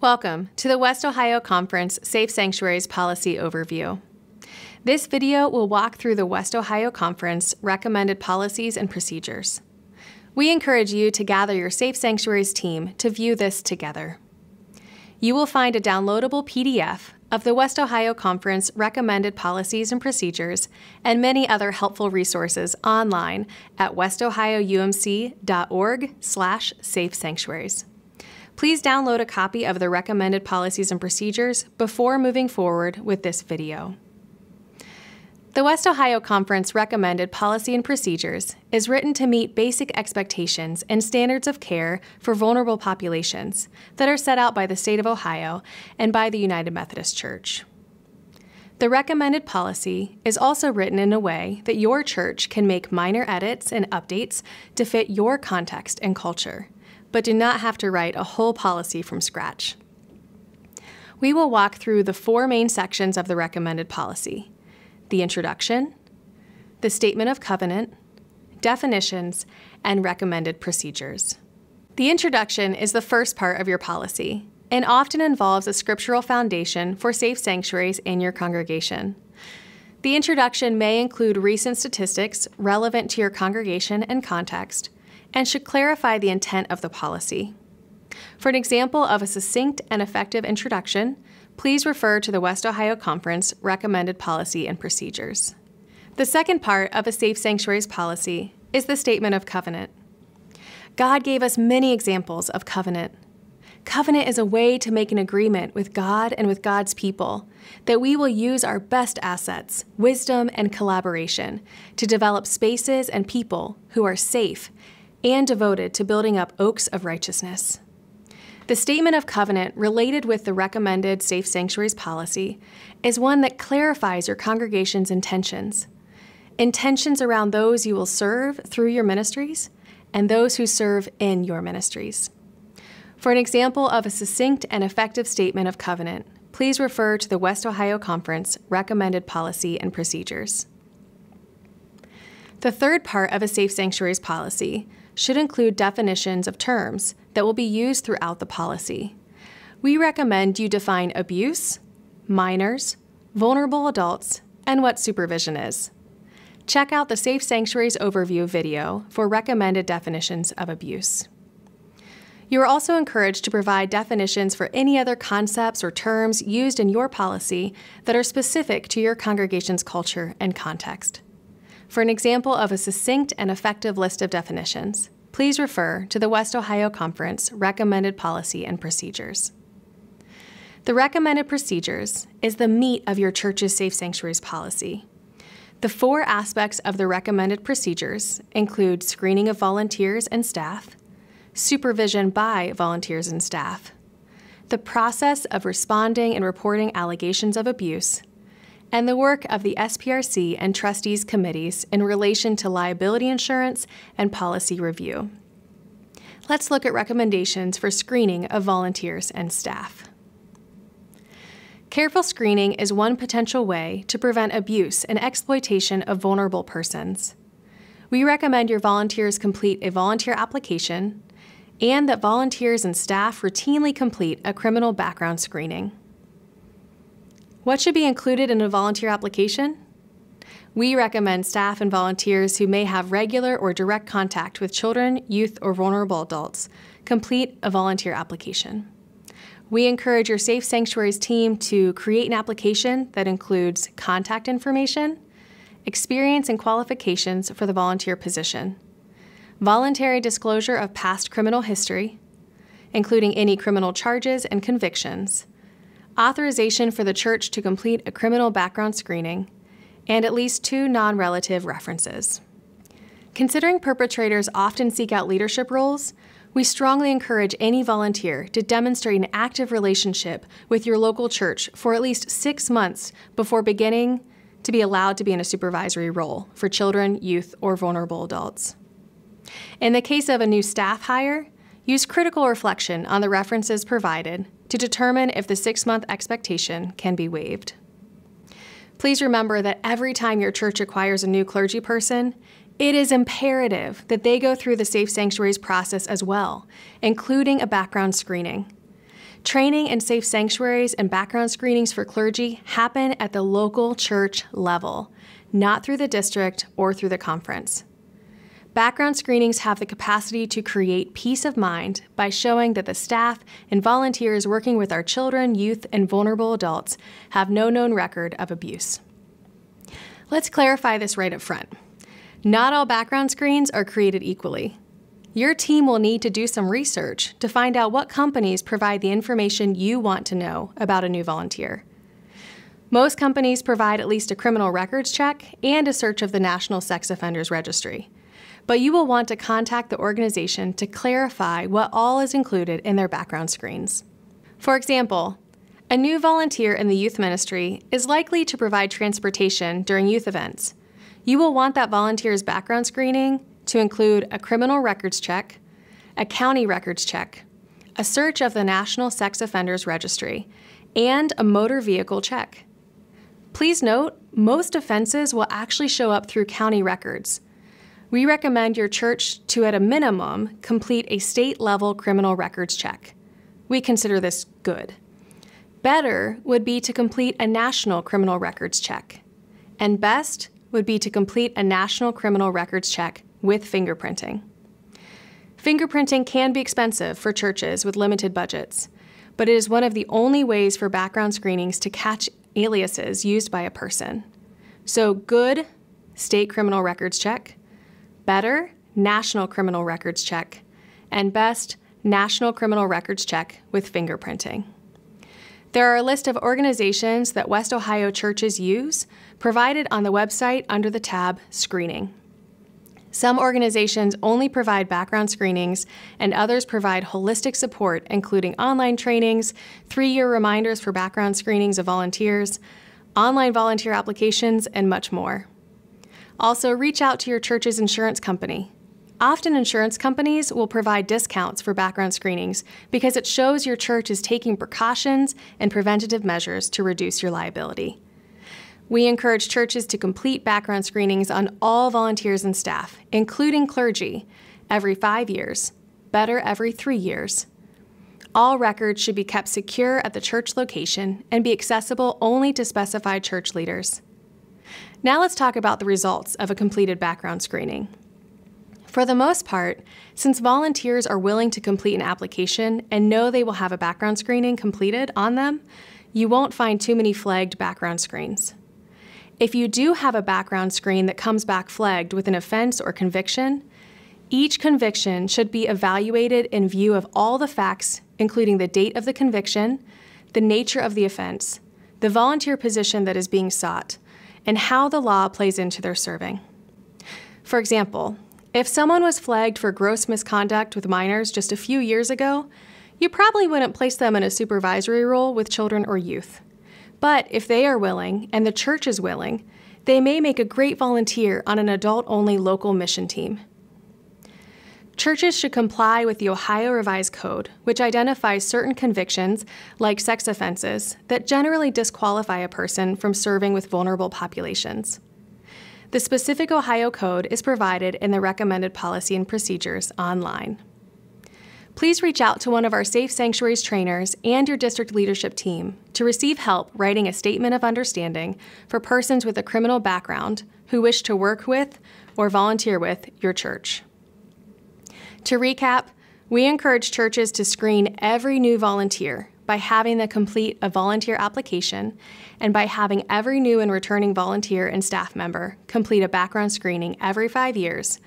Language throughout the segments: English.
Welcome to the West Ohio Conference Safe Sanctuaries Policy Overview. This video will walk through the West Ohio Conference recommended policies and procedures. We encourage you to gather your Safe Sanctuaries team to view this together. You will find a downloadable PDF of the West Ohio Conference recommended policies and procedures and many other helpful resources online at westohioumc.org/safesanctuaries. Please download a copy of the recommended policies and procedures before moving forward with this video. The West Ohio Conference recommended policy and procedures is written to meet basic expectations and standards of care for vulnerable populations that are set out by the state of Ohio and by the United Methodist Church. The recommended policy is also written in a way that your church can make minor edits and updates to fit your context and culture, but do not have to write a whole policy from scratch. We will walk through the four main sections of the recommended policy: the introduction, the statement of covenant, definitions, and recommended procedures. The introduction is the first part of your policy and often involves a scriptural foundation for safe sanctuaries in your congregation. The introduction may include recent statistics relevant to your congregation and context, and should clarify the intent of the policy. For an example of a succinct and effective introduction, please refer to the West Ohio Conference recommended policy and procedures. The second part of a Safe Sanctuaries policy is the statement of covenant. God gave us many examples of covenant. Covenant is a way to make an agreement with God and with God's people that we will use our best assets, wisdom, and collaboration to develop spaces and people who are safe and devoted to building up oaks of righteousness. The statement of covenant related with the recommended Safe Sanctuaries policy is one that clarifies your congregation's intentions around those you will serve through your ministries and those who serve in your ministries. For an example of a succinct and effective statement of covenant, please refer to the West Ohio Conference recommended policy and procedures. The third part of a Safe Sanctuaries policy should include definitions of terms that will be used throughout the policy. We recommend you define abuse, minors, vulnerable adults, and what supervision is. Check out the Safe Sanctuaries overview video for recommended definitions of abuse. You are also encouraged to provide definitions for any other concepts or terms used in your policy that are specific to your congregation's culture and context. For an example of a succinct and effective list of definitions, please refer to the West Ohio Conference recommended policy and procedures. The recommended procedures is the meat of your church's Safe Sanctuaries policy. The four aspects of the recommended procedures include screening of volunteers and staff, supervision by volunteers and staff, the process of responding and reporting allegations of abuse, and the work of the SPRC and trustees committees in relation to liability insurance and policy review. Let's look at recommendations for screening of volunteers and staff. Careful screening is one potential way to prevent abuse and exploitation of vulnerable persons. We recommend your volunteers complete a volunteer application and that volunteers and staff routinely complete a criminal background screening. What should be included in a volunteer application? We recommend staff and volunteers who may have regular or direct contact with children, youth, or vulnerable adults complete a volunteer application. We encourage your Safe Sanctuaries team to create an application that includes contact information, experience and qualifications for the volunteer position, voluntary disclosure of past criminal history, including any criminal charges and convictions, authorization for the church to complete a criminal background screening, and at least 2 non-relative references. Considering perpetrators often seek out leadership roles, we strongly encourage any volunteer to demonstrate an active relationship with your local church for at least 6 months before beginning to be allowed to be in a supervisory role for children, youth, or vulnerable adults. In the case of a new staff hire, use critical reflection on the references provided to determine if the 6-month expectation can be waived. Please remember that every time your church acquires a new clergy person, it is imperative that they go through the Safe Sanctuaries process as well, including a background screening. Training in safe sanctuaries and background screenings for clergy happen at the local church level, not through the district or through the conference. Background screenings have the capacity to create peace of mind by showing that the staff and volunteers working with our children, youth, and vulnerable adults have no known record of abuse. Let's clarify this right up front. Not all background screens are created equally. Your team will need to do some research to find out what companies provide the information you want to know about a new volunteer. Most companies provide at least a criminal records check and a search of the National Sex Offenders Registry, but you will want to contact the organization to clarify what all is included in their background screens. For example, a new volunteer in the youth ministry is likely to provide transportation during youth events. You will want that volunteer's background screening to include a criminal records check, a county records check, a search of the National Sex Offenders Registry, and a motor vehicle check. Please note, most offenses will actually show up through county records. We recommend your church to, at a minimum, complete a state-level criminal records check. We consider this good. Better would be to complete a national criminal records check. And best would be to complete a national criminal records check with fingerprinting. Fingerprinting can be expensive for churches with limited budgets, but it is one of the only ways for background screenings to catch aliases used by a person. So good, state criminal records check, better, national criminal records check, and best, national criminal records check with fingerprinting. There are a list of organizations that West Ohio churches use, provided on the website under the tab Screening. Some organizations only provide background screenings, and others provide holistic support, including online trainings, 3-year reminders for background screenings of volunteers, online volunteer applications, and much more. Also, reach out to your church's insurance company. Often insurance companies will provide discounts for background screenings because it shows your church is taking precautions and preventative measures to reduce your liability. We encourage churches to complete background screenings on all volunteers and staff, including clergy, every 5 years, better every 3 years. All records should be kept secure at the church location and be accessible only to specified church leaders. Now let's talk about the results of a completed background screening. For the most part, since volunteers are willing to complete an application and know they will have a background screening completed on them, you won't find too many flagged background screens. If you do have a background screen that comes back flagged with an offense or conviction, each conviction should be evaluated in view of all the facts, including the date of the conviction, the nature of the offense, the volunteer position that is being sought, and how the law plays into their serving. For example, if someone was flagged for gross misconduct with minors just a few years ago, you probably wouldn't place them in a supervisory role with children or youth. But if they are willing, and the church is willing, they may make a great volunteer on an adult-only local mission team. Churches should comply with the Ohio Revised Code, which identifies certain convictions, like sex offenses, that generally disqualify a person from serving with vulnerable populations. The specific Ohio Code is provided in the Recommended Policy and Procedures online. Please reach out to one of our Safe Sanctuaries trainers and your district leadership team to receive help writing a statement of understanding for persons with a criminal background who wish to work with or volunteer with your church. To recap, we encourage churches to screen every new volunteer by having them complete a volunteer application and by having every new and returning volunteer and staff member complete a background screening every 5 years,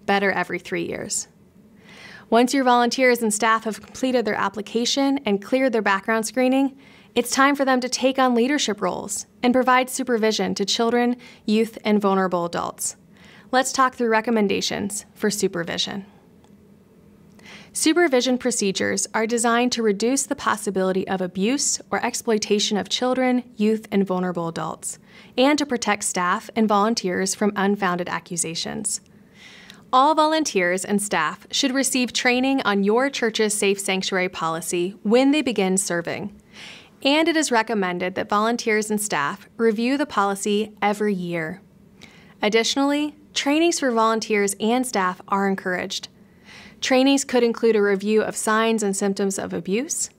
better every 3 years. Once your volunteers and staff have completed their application and cleared their background screening, it's time for them to take on leadership roles and provide supervision to children, youth, and vulnerable adults. Let's talk through recommendations for supervision. Supervision procedures are designed to reduce the possibility of abuse or exploitation of children, youth, and vulnerable adults, and to protect staff and volunteers from unfounded accusations. All volunteers and staff should receive training on your church's Safe Sanctuary policy when they begin serving, and it is recommended that volunteers and staff review the policy every year. Additionally, trainings for volunteers and staff are encouraged. Trainings could include a review of signs and symptoms of abuse,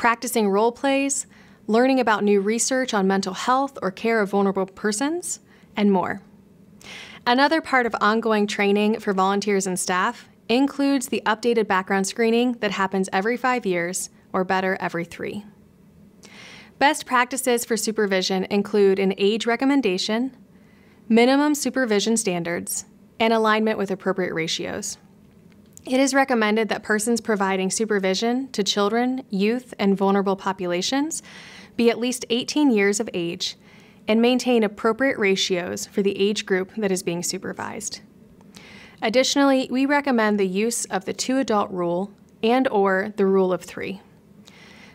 practicing role plays, learning about new research on mental health or care of vulnerable persons, and more. Another part of ongoing training for volunteers and staff includes the updated background screening that happens every 5 years, or better, every 3. Best practices for supervision include an age recommendation, minimum supervision standards, and alignment with appropriate ratios. It is recommended that persons providing supervision to children, youth, and vulnerable populations be at least 18 years of age and maintain appropriate ratios for the age group that is being supervised. Additionally, we recommend the use of the 2-adult rule and/or the rule of 3.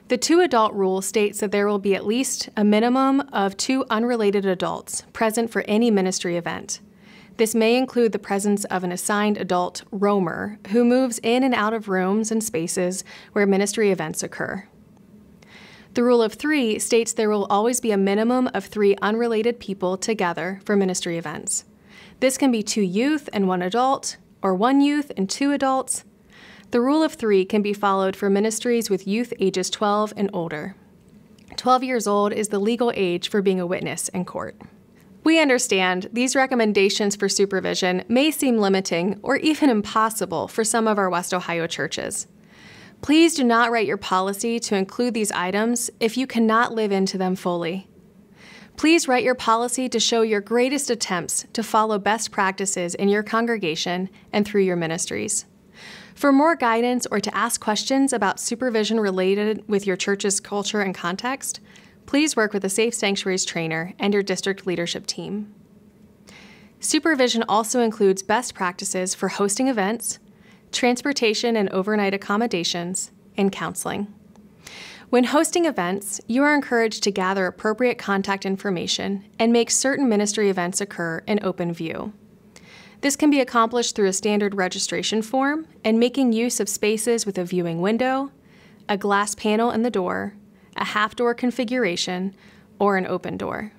The 2-adult rule states that there will be at least a minimum of 2 unrelated adults present for any ministry event. This may include the presence of an assigned adult roamer who moves in and out of rooms and spaces where ministry events occur. The rule of 3 states there will always be a minimum of 3 unrelated people together for ministry events. This can be 2 youth and 1 adult, or 1 youth and 2 adults. The rule of 3 can be followed for ministries with youth ages 12 and older. 12 years old is the legal age for being a witness in court. We understand these recommendations for supervision may seem limiting or even impossible for some of our West Ohio churches. Please do not write your policy to include these items if you cannot live into them fully. Please write your policy to show your greatest attempts to follow best practices in your congregation and through your ministries. For more guidance or to ask questions about supervision related with your church's culture and context, please work with a Safe Sanctuaries trainer and your district leadership team. Supervision also includes best practices for hosting events, transportation and overnight accommodations, and counseling. When hosting events, you are encouraged to gather appropriate contact information and make certain ministry events occur in open view. This can be accomplished through a standard registration form and making use of spaces with a viewing window, a glass panel in the door, a half-door configuration, or an open door.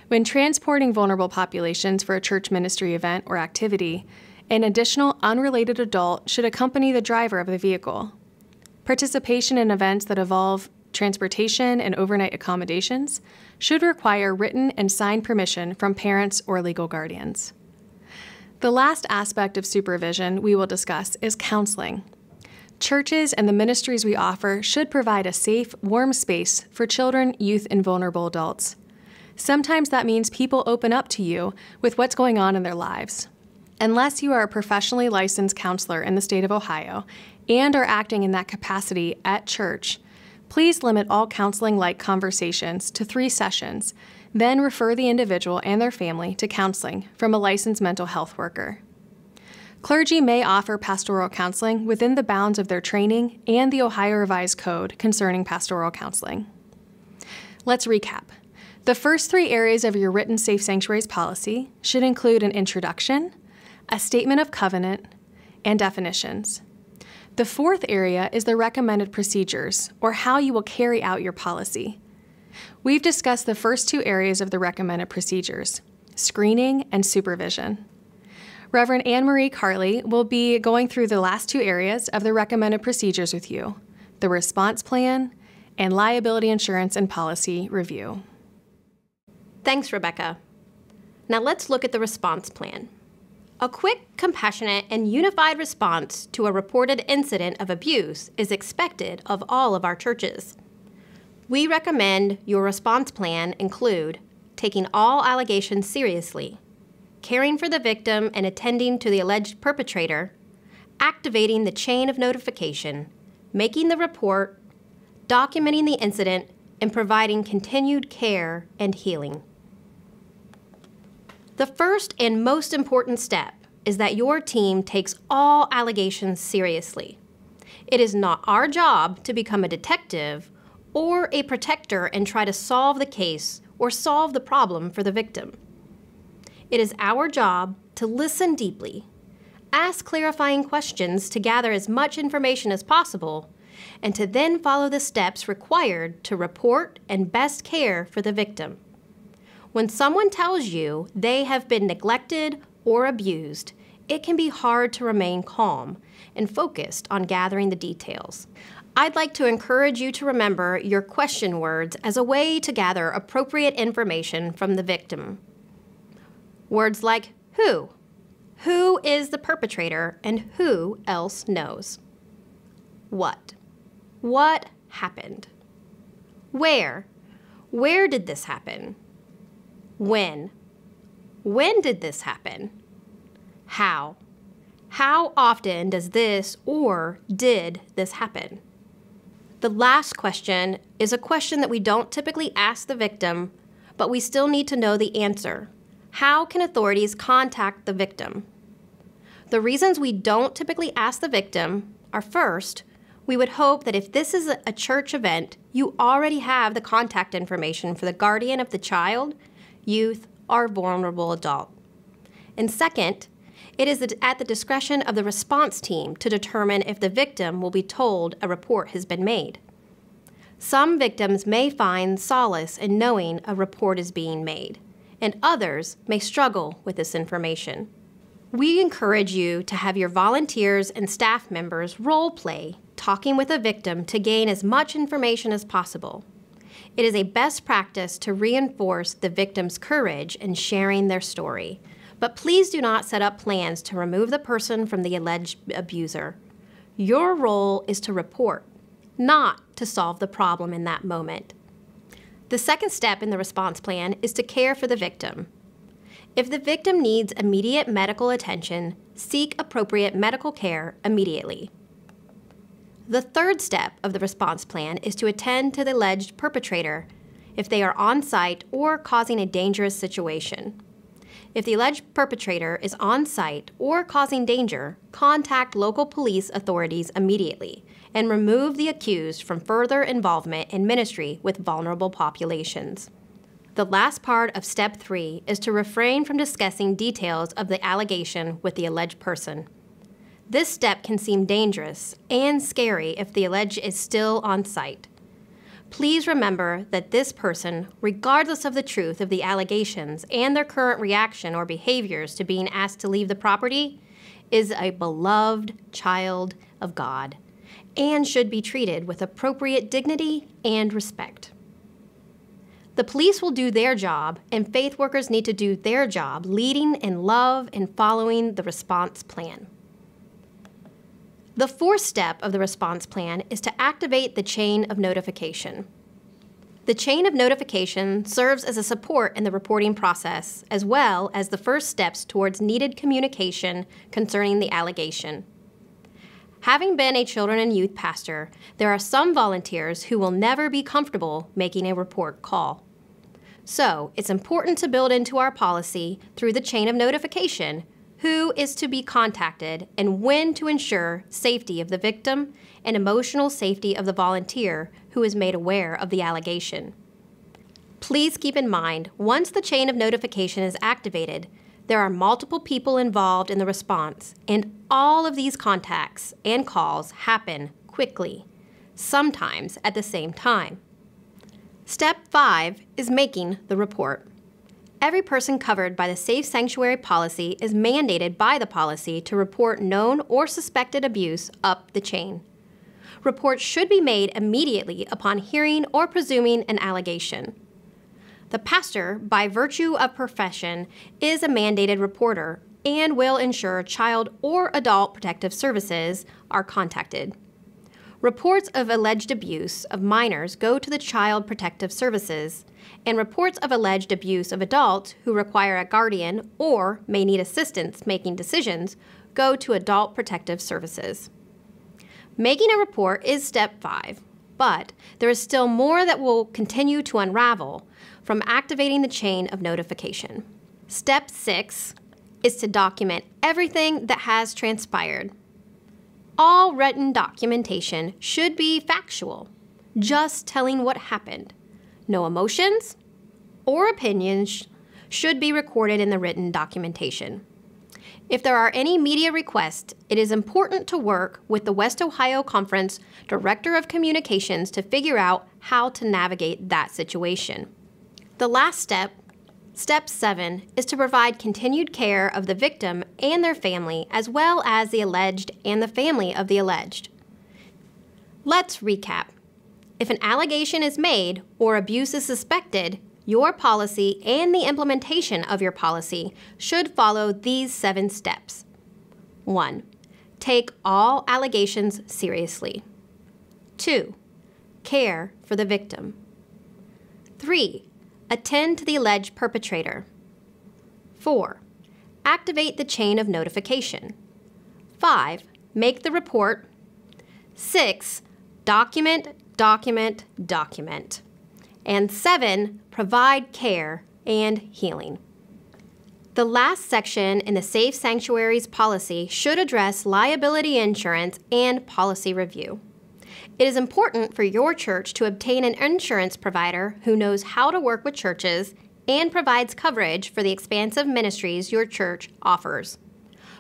When transporting vulnerable populations for a church ministry event or activity, an additional unrelated adult should accompany the driver of the vehicle. Participation in events that involve transportation and overnight accommodations should require written and signed permission from parents or legal guardians. The last aspect of supervision we will discuss is counseling. Churches and the ministries we offer should provide a safe, warm space for children, youth, and vulnerable adults. Sometimes that means people open up to you with what's going on in their lives. Unless you are a professionally licensed counselor in the state of Ohio and are acting in that capacity at church, please limit all counseling-like conversations to 3 sessions, then refer the individual and their family to counseling from a licensed mental health worker. Clergy may offer pastoral counseling within the bounds of their training and the Ohio Revised Code concerning pastoral counseling. Let's recap. The first 3 areas of your written Safe Sanctuaries policy should include an introduction, a statement of covenant, and definitions. The 4th area is the recommended procedures, or how you will carry out your policy. We've discussed the first 2 areas of the recommended procedures, screening and supervision. Reverend Anne-Marie Carley will be going through the last 2 areas of the recommended procedures with you, the response plan and liability insurance and policy review. Thanks, Rebecca. Now let's look at the response plan. A quick, compassionate, and unified response to a reported incident of abuse is expected of all of our churches. We recommend your response plan include taking all allegations seriously, caring for the victim and attending to the alleged perpetrator, activating the chain of notification, making the report, documenting the incident, and providing continued care and healing. The first and most important step is that your team takes all allegations seriously. It is not our job to become a detective or a protector and try to solve the case or solve the problem for the victim. It is our job to listen deeply, ask clarifying questions to gather as much information as possible, and to then follow the steps required to report and best care for the victim. When someone tells you they have been neglected or abused, it can be hard to remain calm and focused on gathering the details. I'd like to encourage you to remember your question words as a way to gather appropriate information from the victim. Words like who is the perpetrator, and who else knows? What happened? Where did this happen? When did this happen? How often does this or did this happen? The last question is a question that we don't typically ask the victim, but we still need to know the answer. How can authorities contact the victim? The reasons we don't typically ask the victim are, first, we would hope that if this is a church event, you already have the contact information for the guardian of the child, youth, or vulnerable adult. And second, it is at the discretion of the response team to determine if the victim will be told a report has been made. Some victims may find solace in knowing a report is being made, and others may struggle with this information. We encourage you to have your volunteers and staff members role play, talking with a victim to gain as much information as possible. It is a best practice to reinforce the victim's courage in sharing their story. But please do not set up plans to remove the person from the alleged abuser. Your role is to report, not to solve the problem in that moment. The second step in the response plan is to care for the victim. If the victim needs immediate medical attention, seek appropriate medical care immediately. The third step of the response plan is to attend to the alleged perpetrator if they are on site or causing a dangerous situation. If the alleged perpetrator is on site or causing danger, contact local police authorities immediately and remove the accused from further involvement in ministry with vulnerable populations. The last part of Step 3 is to refrain from discussing details of the allegation with the alleged person. This step can seem dangerous and scary if the alleged is still on site. Please remember that this person, regardless of the truth of the allegations and their current reaction or behaviors to being asked to leave the property, is a beloved child of God and should be treated with appropriate dignity and respect. The police will do their job, and faith workers need to do their job, leading in love and following the response plan. The fourth step of the response plan is to activate the chain of notification. The chain of notification serves as a support in the reporting process, as well as the first steps towards needed communication concerning the allegation. Having been a children and youth pastor, there are some volunteers who will never be comfortable making a report call. So, it's important to build into our policy, through the chain of notification, who is to be contacted and when to ensure safety of the victim and emotional safety of the volunteer who is made aware of the allegation. Please keep in mind, once the chain of notification is activated, there are multiple people involved in the response, and all of these contacts and calls happen quickly, sometimes at the same time. Step 5 is making the report. Every person covered by the Safe Sanctuary policy is mandated by the policy to report known or suspected abuse up the chain. Reports should be made immediately upon hearing or presuming an allegation. The pastor, by virtue of profession, is a mandated reporter and will ensure child or adult protective services are contacted. Reports of alleged abuse of minors go to the Child Protective Services, and reports of alleged abuse of adults who require a guardian or may need assistance making decisions go to Adult Protective Services. Making a report is Step 5, but there is still more that will continue to unravel from activating the chain of notification. Step 6 is to document everything that has transpired. All written documentation should be factual, just telling what happened. No emotions or opinions should be recorded in the written documentation. If there are any media requests, it is important to work with the West Ohio Conference Director of Communications to figure out how to navigate that situation. The last step, Step 7, is to provide continued care of the victim and their family, as well as the alleged and the family of the alleged. Let's recap. If an allegation is made or abuse is suspected, your policy and the implementation of your policy should follow these 7 steps. 1. Take all allegations seriously. 2. Care for the victim. 3. Attend to the alleged perpetrator. 4. Activate the chain of notification. 5. Make the report. 6. Document. And 7. Provide care and healing. The last section in the Safe Sanctuaries policy should address liability insurance and policy review. It is important for your church to obtain an insurance provider who knows how to work with churches and provides coverage for the expansive ministries your church offers.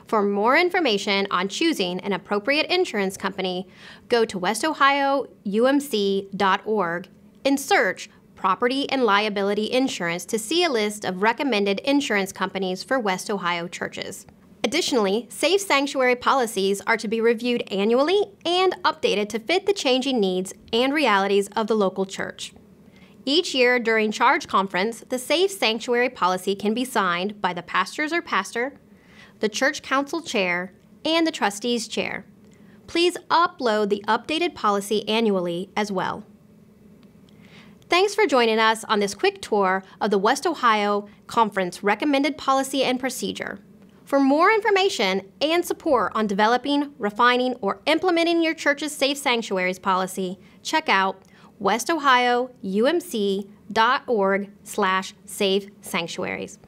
For more information on choosing an appropriate insurance company, go to westohioumc.org and search Property and Liability Insurance to see a list of recommended insurance companies for West Ohio churches. Additionally, Safe Sanctuary policies are to be reviewed annually and updated to fit the changing needs and realities of the local church. Each year during Charge Conference, the Safe Sanctuary policy can be signed by the pastors or pastor, the church council chair, and the trustees chair. Please upload the updated policy annually as well. Thanks for joining us on this quick tour of the West Ohio Conference Recommended Policy and Procedure. For more information and support on developing, refining, or implementing your church's Safe Sanctuaries policy, check out westohioumc.org/Safe Sanctuaries.